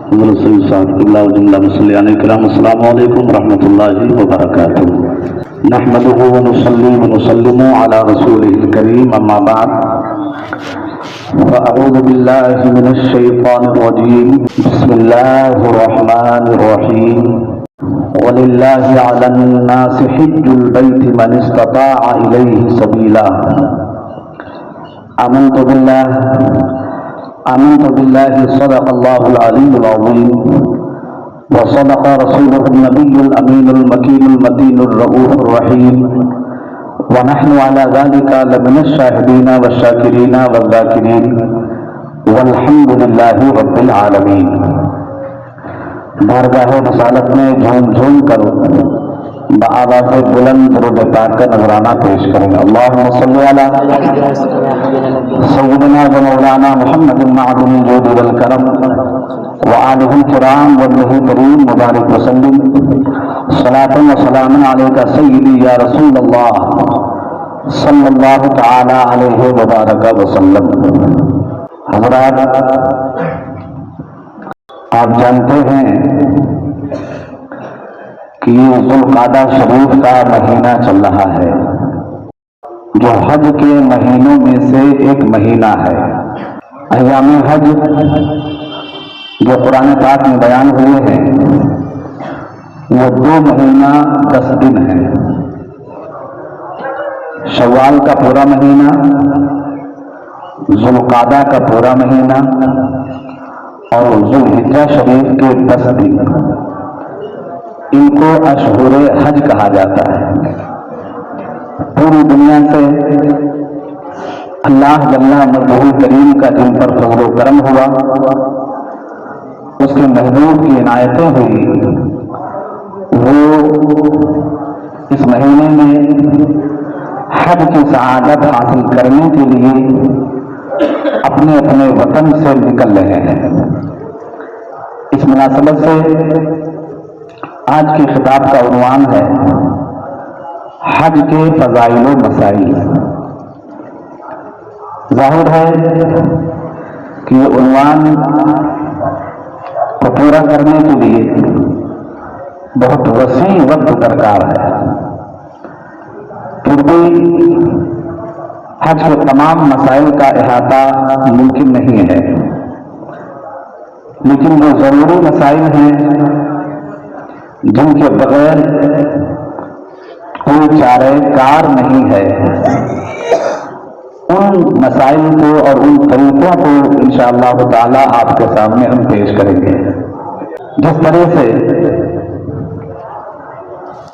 حضرت سید صاحب قبلہ وجلہ مسلیان کرام السلام علیکم ورحمۃ اللہ وبرکاتہ نحمده ونصلي ونسلم على رسوله الكريم اما بعد فاعوذ بالله من الشيطان الرجيم بسم الله الرحمن الرحيم ولله على الناس حج البيت من استطاع إليه سبيلا آمنت بالله صدق الله العلي العظيم وصدق رسوله النبي الأمين المكين المتين الرؤوف الرحيم ونحن على ذلك لمن الشاهدين والشاكرين والذاكرين والحمد لله رب العالمين. بارگاہ رسالت میں جھوم جھوم کر بآواز بلند درود پاک کا نذرانہ پیش کریں گے. اللہم صلی علی سیدنا و مولانا محمد معدن الجود والکرم وآلہ الکرام واللہ کریم مبارک وسلم صلاۃ و سلام علیکہ سیدی یا رسول اللہ صلی اللہ تعالی علیہ وبارک وسلم. حضرات، آپ جانتے ہیں کہ یہ ذوالقعدہ شریف کا مہینہ چل رہا ہے جو حج کے مہینوں میں سے ایک مہینہ ہے. ایام حج جو قرآن پاک میں بیان ہوئے ہیں وہ 2 مہینہ 10 دن ہیں. شوال کا پورا مہینہ، ذوالقعدہ کا پورا مہینہ اور ذوالحجہ شریف کے 10 دن. ان کو اشہر حج کہا جاتا ہے. پوری دنیا سے اللہ جل مجدہ کریم کا جن پر فضل و کرم ہوا، اس کے محبوب کی عنایتیں ہوئی، وہ اس مہینے میں حج کی سعادت حاصل کرنے کے لیے اپنے اپنے وطن سے نکل رہے ہیں. اس مناسبت سے آج کی خطاب کا عنوان ہے حج کے فضائل و مسائل. ظاہر ہے کہ یہ عنوان کو پورا کرنے کے لیے بہت وسیع وقت درکار ہے. پھر بھی حج کے تمام مسائل کا احاطہ ممکن نہیں ہے، لیکن وہ ضروری مسائل ہیں جن کے بغیر کوئی چارہ کار نہیں ہے. ان مسائل کو اور ان طریقوں کو انشاءاللہ تعالی آپ کے سامنے ہم پیش کریں گے. جس طرح سے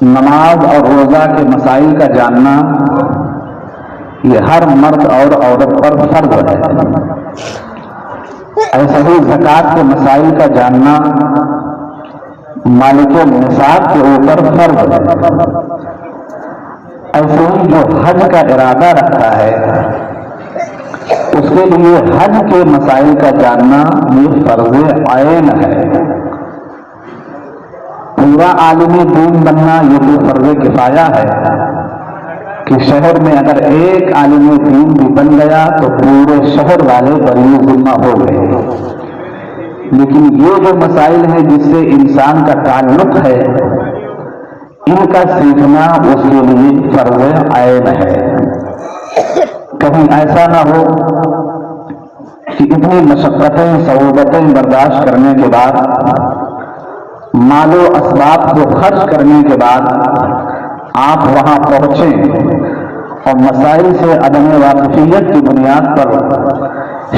نماز اور روزہ کے مسائل کا جاننا یہ ہر مرد اور عورت پر فرض ہے، ایسے ہی زکوٰۃ کے مسائل کا جاننا مالک نصاب کے اوپر فرض ہے. ایسے ہی جو حج کا ارادہ رکھتا ہے اس کے لیے حج کے مسائل کا جاننا یہ فرض عین ہے. پورا عالم دین بننا یہ تو فرض کفایہ ہے کہ شہر میں اگر ایک عالم دین بھی بن گیا تو پورے شہر والے بری ذمہ ہو گئے. لیکن یہ جو مسائل ہیں جس سے انسان کا تعلق ہے، ان کا سیکھنا اس کے لیے فرض عین ہے. کہیں ایسا نہ ہو کہ اتنی مشقتیں صعوبتیں برداشت کرنے کے بعد، مال و اسباب کو خرچ کرنے کے بعد آپ وہاں پہنچیں اور مسائل سے عدم واقفیت کی بنیاد پر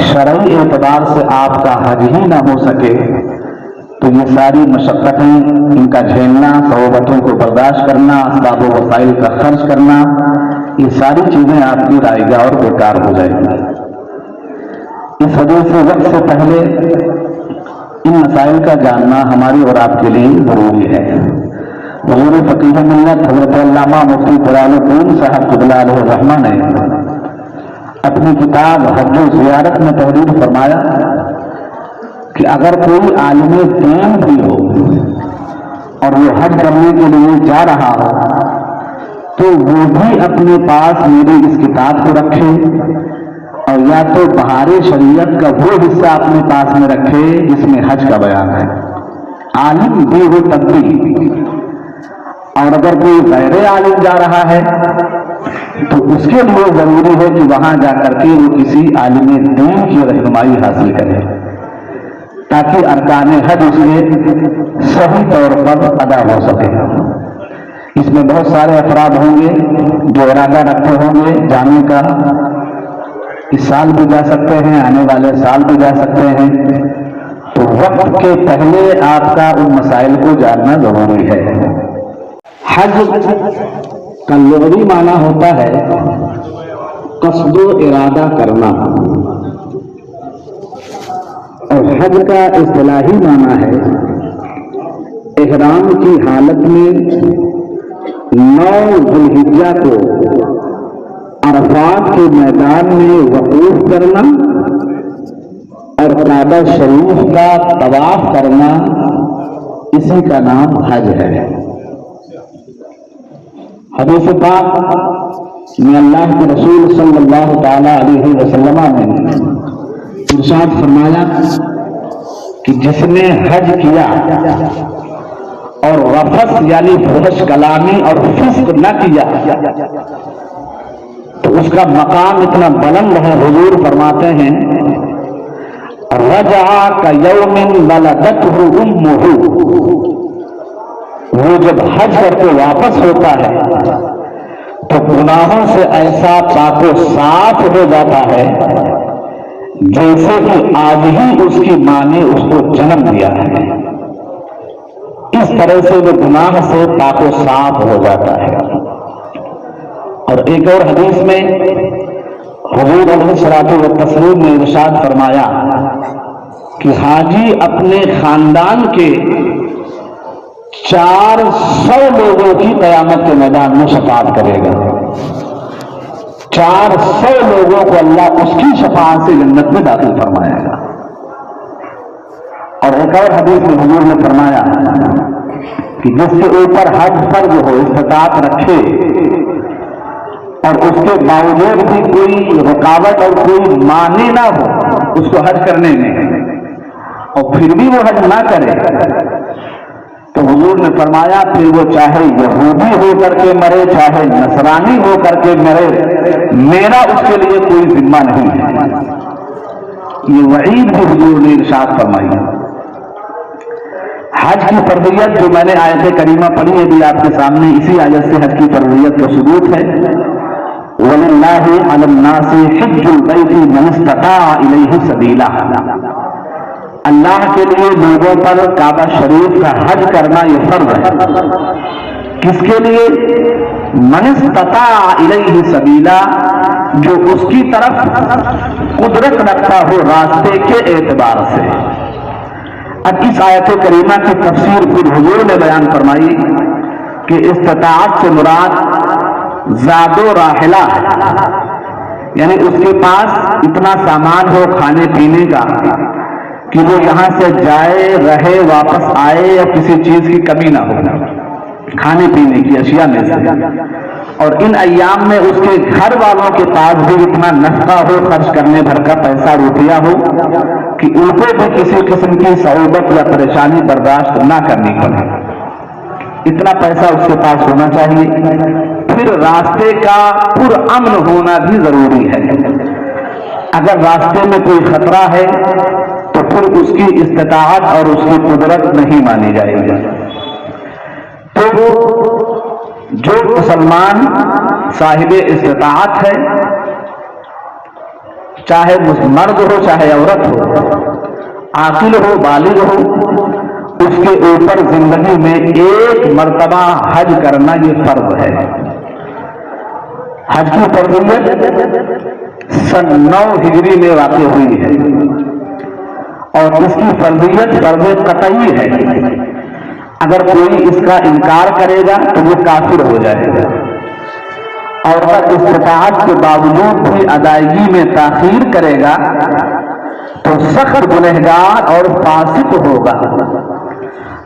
شرعی اعتبار سے آپ کا حج ہی نہ ہو سکے تو یہ ساری مشقتیں، ان کا جھیلنا، صعوبتوں کو برداشت کرنا، اسباب و وسائل کا خرچ کرنا، یہ ساری چیزیں آپ کی رائے گاہ اور بیکار ہو جائیں گی. اس وجہ سے وقت سے پہلے ان مسائل کا جاننا ہماری اور آپ کے لیے ضروری ہے. حضور فقیہ ملت حضرت علامہ مفتی قرآن الدین صاحب قبلہ علیہ الرحمہ نے اپنی کتاب حج و زیارت میں تحریر فرمایا کہ اگر کوئی عالم دین بھی ہو اور وہ حج کرنے کے لیے جا رہا ہو تو وہ بھی اپنے پاس میری اس کتاب کو رکھے اور یا تو بہاری شریعت کا وہ حصہ اپنے پاس میں رکھے جس میں حج کا بیان ہے، عالم بھی ہو تب بھی، اور اگر کوئی غیر عالم جا رہا ہے تو اس کے لیے ضروری ہے کہ وہاں جا کر کے وہ کسی عالم دین کی رہنمائی حاصل کرے تاکہ ارکان حج اس کے صحیح طور پر ادا ہو سکے۔ اس میں بہت سارے افراد ہوں گے جو ارادہ رکھتے ہوں گے جانے کا، اس سال بھی جا سکتے ہیں، آنے والے سال بھی جا سکتے ہیں، تو وقت کے پہلے آپ کا ان مسائل کو جاننا ضروری ہے۔ حج کا لغوی معنی ہوتا ہے قصد و ارادہ کرنا، اور حج کا اصطلاحی معنی ہے احرام کی حالت میں 9 ذوالحجہ کو عرفات کے میدان میں وقوف کرنا اور کعبہ شریف کا طواف کرنا، اسی کا نام حج ہے۔ حدیث پاک میں اللہ کے رسول صلی اللہ تعالی علیہ وسلم نے ارشاد فرمایا کہ جس نے حج کیا اور رفث یعنی فحش کلامی اور فسق نہ کیا تو اس کا مقام اتنا بلند ہے، حضور فرماتے ہیں رجع کیوم ولدتہ امہ، وہ جب حج کر کے واپس ہوتا ہے تو گناہوں سے ایسا پاک و صاف ہو جاتا ہے جیسے کہ آج ہی اس کی ماں نے اس کو جنم دیا ہے، اس طرح سے وہ گناہ سے پاک و صاف ہو جاتا ہے۔ اور ایک اور حدیث میں حضور علیہ الصلوۃ والتسلیم نے ارشاد فرمایا کہ حاجی اپنے خاندان کے 400 لوگوں کی قیامت کے میدان میں شفاعت کرے گا، 400 لوگوں کو اللہ اس کی شفاعت سے جنت میں داخل فرمائے گا۔ اور ایک اور حدیث میں حضور نے فرمایا کہ جس کے اوپر حج فرض ہو، استطاعت رکھے اور اس کے باوجود بھی کوئی رکاوٹ اور کوئی مانع نہ ہو اس کو حج کرنے میں، اور پھر بھی وہ حج نہ کرے، تو حضور نے فرمایا پھر وہ چاہے یہودی ہو کر کے مرے، چاہے نصرانی ہو کر کے مرے، میرا اس کے لیے کوئی ذمہ نہیں ہے۔ یہ وعید بھی حضور نے ارشاد فرمائی۔ حج کی فرضیت جو میں نے آیت کریمہ پڑھی ہے بھی آپ کے سامنے، اسی آیت سے حج کی فرضیت کا ثبوت ہے۔ وَلِلَّهِ عَلَى النَّاسِ حِجُّ الْبَيْتِ مَنِ اسْتَطَاعَ إِلَيْهِ سَبِيلًا، اللہ کے لیے لوگوں پر کعبہ شریف کا حج کرنا یہ فرض ہے۔ کس کے لیے؟ من استطاع الیہ سبیلا، جو اس کی طرف قدرت رکھتا ہو راستے کے اعتبار سے۔ اب اس آیت کریمہ کی تفسیر پھر حضور نے بیان فرمائی کہ استطاعت سے مراد زاد و راحلہ ہے، یعنی اس کے پاس اتنا سامان ہو کھانے پینے کا کہ وہ یہاں سے جائے رہے واپس آئے اور کسی چیز کی کمی نہ ہو کھانے پینے کی اشیاء میں سے، اور ان ایام میں اس کے گھر والوں کے پاس بھی اتنا نفقہ ہو، خرچ کرنے بھر کا پیسہ روپیہ ہو کہ ان کو بھی کسی قسم کی صعوبت یا پریشانی برداشت نہ کرنی پڑے، اتنا پیسہ اس کے پاس ہونا چاہیے۔ پھر راستے کا پرامن ہونا بھی ضروری ہے، اگر راستے میں کوئی خطرہ ہے تو پھر اس کی استطاعت اور اس کی قدرت نہیں مانی جائے گی۔ تو جو مسلمان صاحب استطاعت ہے، چاہے مرد ہو چاہے عورت ہو، عاقل ہو بالغ ہو، اس کے اوپر زندگی میں ایک مرتبہ حج کرنا یہ فرض ہے۔ حج کی فرضیت سن 9 ہجری میں واقع ہوئی ہے، اور اس کی فرضیت فرض قطعی ہے، اگر کوئی اس کا انکار کرے گا تو وہ کافر ہو جائے گا، اور اگر استطاعت کے باوجود بھی ادائیگی میں تاخیر کرے گا تو سخت گنہگار اور فاسق ہوگا۔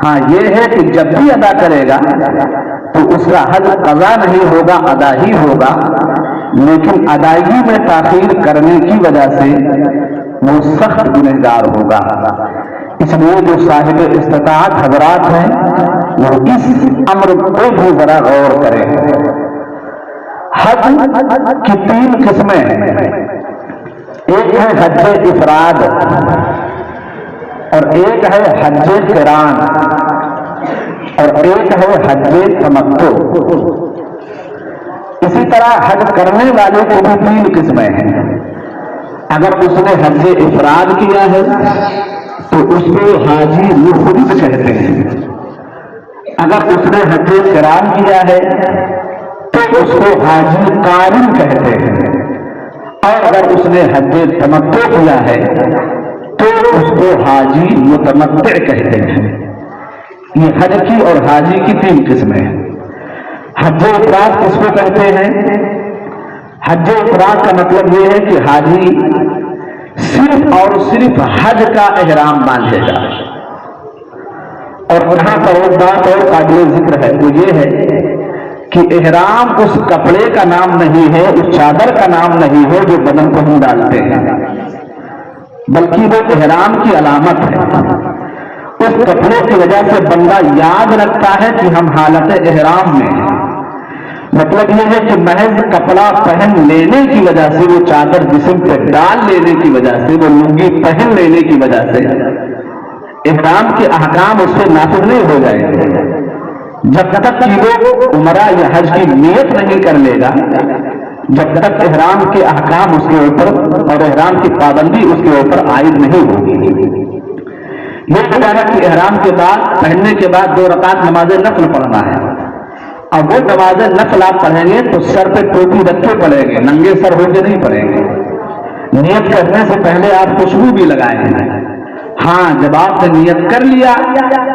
ہاں یہ ہے کہ جب بھی ادا کرے گا تو اس کا حج قضا نہیں ہوگا، ادا ہی ہوگا، لیکن ادائیگی میں تاخیر کرنے کی وجہ سے وہ سخت گنہگار ہوگا۔ اس لیے جو صاحب استطاعت حضرات ہیں وہ اس امر پہ بھی ذرا غور کریں۔ حج کی 3 قسمیں ہیں، ایک ہے حج افراد اور ایک ہے حج قران اور ایک ہے حج تمتع۔ اسی طرح حج کرنے والے کی بھی 3 قسمیں ہیں۔ اگر اس نے حج افراد کیا ہے تو اس کو حاجی مفرد کہتے ہیں، اگر اس نے حج قران کیا ہے تو اس کو حاجی قارن کہتے ہیں، اور اگر اس نے حج تمتع کیا ہے تو اس کو حاجی متمتع کہتے ہیں۔ یہ حج کی اور حاجی کی 3 قسمیں ہیں۔ حج افراد کس کو کہتے ہیں؟ حج افراد کا مطلب یہ ہے کہ حاجی صرف اور صرف حج کا احرام باندھے گا، اور یہاں پر ایک بات اور قابل ذکر ہے، وہ یہ ہے کہ احرام اس کپڑے کا نام نہیں ہے، اس چادر کا نام نہیں ہے جو بدن کو ہم ڈالتے ہیں، بلکہ وہ احرام کی علامت ہے۔ اس کپڑے کی وجہ سے بندہ یاد رکھتا ہے کہ ہم حالت احرام میں ہیں۔ مطلب یہ ہے کہ محض کپڑا پہن لینے کی وجہ سے، وہ چادر جسم پہ ڈال لینے کی وجہ سے، وہ لنگی پہن لینے کی وجہ سے احرام کے احکام اس سے نافذ نہیں ہو جائیں گے۔ جب تک کہ وہ عمرہ یا حج کی نیت نہیں کر لے گا، جب تک احرام کے احکام اس کے اوپر اور احرام کی پابندی اس کے اوپر عائد نہیں ہوگی۔ یہ بتانا کہ احرام کے بعد پہننے کے بعد 2 رکعت نماز نفل پڑھنا ہے۔ اب وہ نماز نفل آپ پڑھیں گے تو سر پہ ٹوپی رکھ کے پڑھیں گے، ننگے سر ہو کے نہیں پڑھیں گے۔ نیت کرنے سے پہلے آپ خوشبو بھی لگائیں گے۔ ہاں، جب آپ نے نیت کر لیا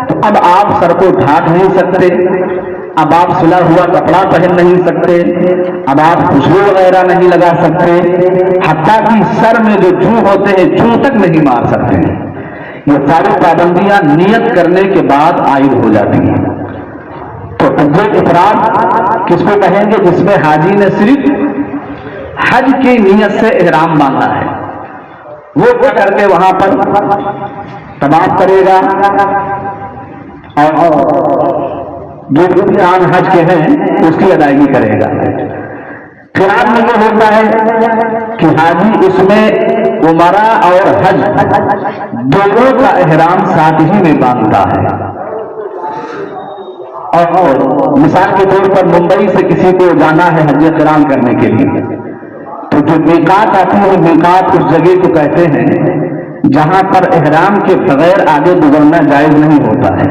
تو اب آپ سر کو ڈھانک نہیں سکتے، اب آپ سلا ہوا کپڑا پہن نہیں سکتے، اب آپ خوشبو وغیرہ نہیں لگا سکتے، حتیٰ کہ سر میں جو جو ہوتے ہیں جو تک نہیں مار سکتے ہیں۔ یہ ساری پابندیاں نیت کرنے کے بعد عائد ہو جاتی ہیں۔ تو حج افراد کس کو کہیں گے؟ جس میں حاجی نے صرف حج کی نیت سے احرام باندھا ہے، وہ کیا کر کے وہاں پر طواف کرے گا اور جو ارکان حج کے ہیں اس کی ادائیگی کرے گا۔ قران میں یہ ہوتا ہے کہ حاجی اس میں عمرہ اور حج دونوں کا احرام ساتھ ہی میں باندھتا ہے۔ اور مثال کے طور پر ممبئی سے کسی کو جانا ہے حج قران کرنے کے لیے، تو جو میقات آتی ہے، میقات اس جگہ کو کہتے ہیں جہاں پر احرام کے بغیر آگے گزرنا جائز نہیں ہوتا ہے۔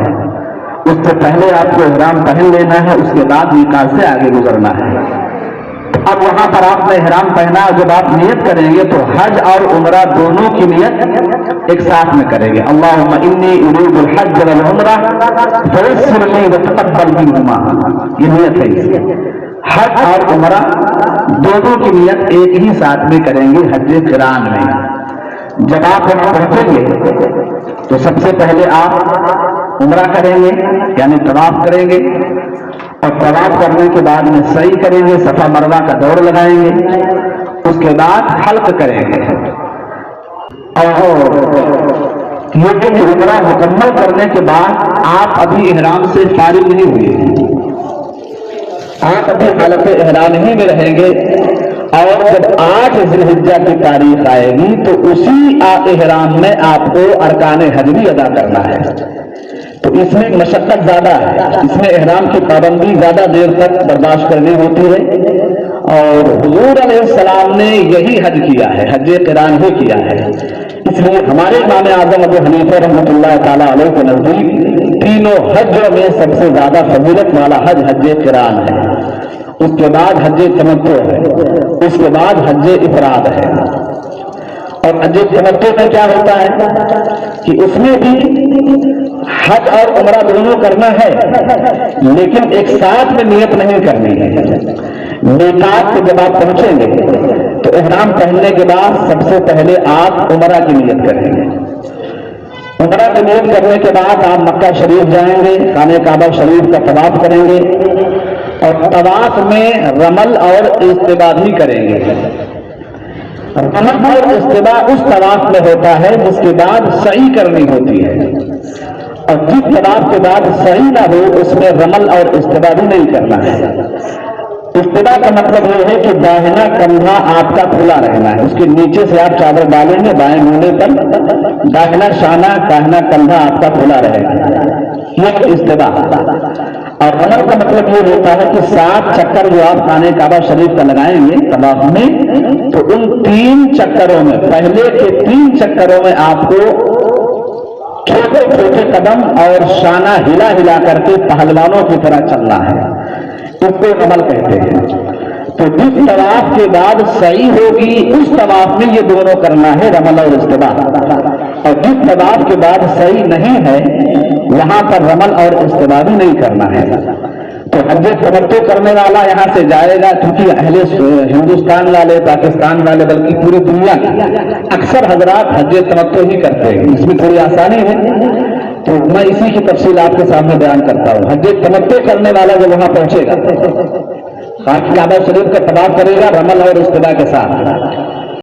اس سے پہلے آپ کو احرام پہن لینا ہے، اس کے بعد میقات سے آگے گزرنا ہے۔ اب وہاں پر آپ نے احرام پہنا، جب آپ نیت کریں گے تو حج اور عمرہ دونوں کی نیت ایک ساتھ میں کریں گے۔ اللہم انی ارید الحج والعمرہ فیسر لی وتقبل منہما، یہ نیت ہے۔ حج اور عمرہ دونوں کی نیت ایک ہی ساتھ میں کریں گے حج قران میں۔ جب آپ وہاں پہنچیں گے تو سب سے پہلے آپ عمرہ کریں گے، یعنی طواف کریں گے، اور طواف کرنے کے بعد میں سعی کریں گے، صفا مروہ کا دوڑ لگائیں گے، اس کے بعد حلق کریں گے۔ اور یہ عمرہ مکمل کرنے کے بعد آپ ابھی احرام سے فارغ نہیں ہوئے، آپ ابھی حالت احرام ہی میں رہیں گے، اور جب 8 ذی الحجہ کی تاریخ آئے گی تو اسی احرام میں آپ کو ارکان حج بھی ادا کرنا ہے۔ تو اس میں مشقت زیادہ ہے، اس میں احرام کی پابندی زیادہ دیر تک برداشت کرنی ہوتی ہے، اور حضور علیہ السلام نے یہی حج کیا ہے، حج قران ہی کیا ہے۔ اس لیے ہمارے امام اعظم ابو حنیفہ رحمۃ اللہ تعالیٰ علیہ کے نزدیک تینوں حجوں میں سب سے زیادہ فضیلت والا حج حج قران ہے، اس کے بعد حج تمتع ہے، اس کے بعد حج افراد ہے۔ اور حج تمتع میں کیا ہوتا ہے کہ اس میں بھی حج اور عمرہ دونوں کرنا ہے، لیکن ایک ساتھ میں نیت نہیں کرنی ہے۔ میقات پہ جب آپ پہنچیں گے تو احرام پہننے کے بعد سب سے پہلے آپ عمرہ کی نیت کریں گے۔ عمرہ کی نیت کرنے کے بعد آپ مکہ شریف جائیں گے، خانہ کعبہ شریف کا طواف کریں گے، اور طواف میں رمل اور استباء بھی کریں گے. رمل اور استباء اس طواف میں ہوتا ہے جس کے بعد سعی کرنی ہوتی ہے، اور جس طواف کے بعد سعی نہ ہو اس میں رمل اور استباء بھی نہیں کرنا ہے. استباء کا مطلب یہ ہے کہ داہنا کندھا آپ کا کھلا رہنا ہے، اس کے نیچے سے آپ چادر ڈالیں گے بائیں گھوڑے پر، داہنا شانہ داہنا کندھا آپ کا کھلا رہے گا، یہ استباء. اور رمل کا مطلب یہ ہوتا ہے کہ 7 چکر جو آپ خانہ کعبہ شریف کا لگائیں گے طواف میں، تو ان 3 چکروں میں، پہلے کے 3 چکروں میں آپ کو چھوٹے چھوٹے قدم اور شانہ ہلا ہلا کر کے پہلوانوں کی طرح چلنا ہے، اس کو رمل کہتے ہیں. تو جس طواف کے بعد سعی ہوگی اس طواف میں یہ دونوں کرنا ہے، رمل اور استباء. اور جس طواف کے بعد سعی نہیں ہے وہاں پر رمل اور استباء بھی نہیں کرنا ہے. تو حج تمتع کرنے والا یہاں سے جائے گا، کیونکہ اہل ہندوستان والے، پاکستان والے، بلکہ پوری دنیا کے اکثر حضرات حج تمتع ہی کرتے ہیں، اس میں تھوڑی آسانی ہے. تو میں اسی کی تفصیل آپ کے سامنے بیان کرتا ہوں. حج تمتع کرنے والا جو وہاں پہنچے گا خانہ کعبہ شریف کا طواف کرے گا رمل اور استباء کے ساتھ،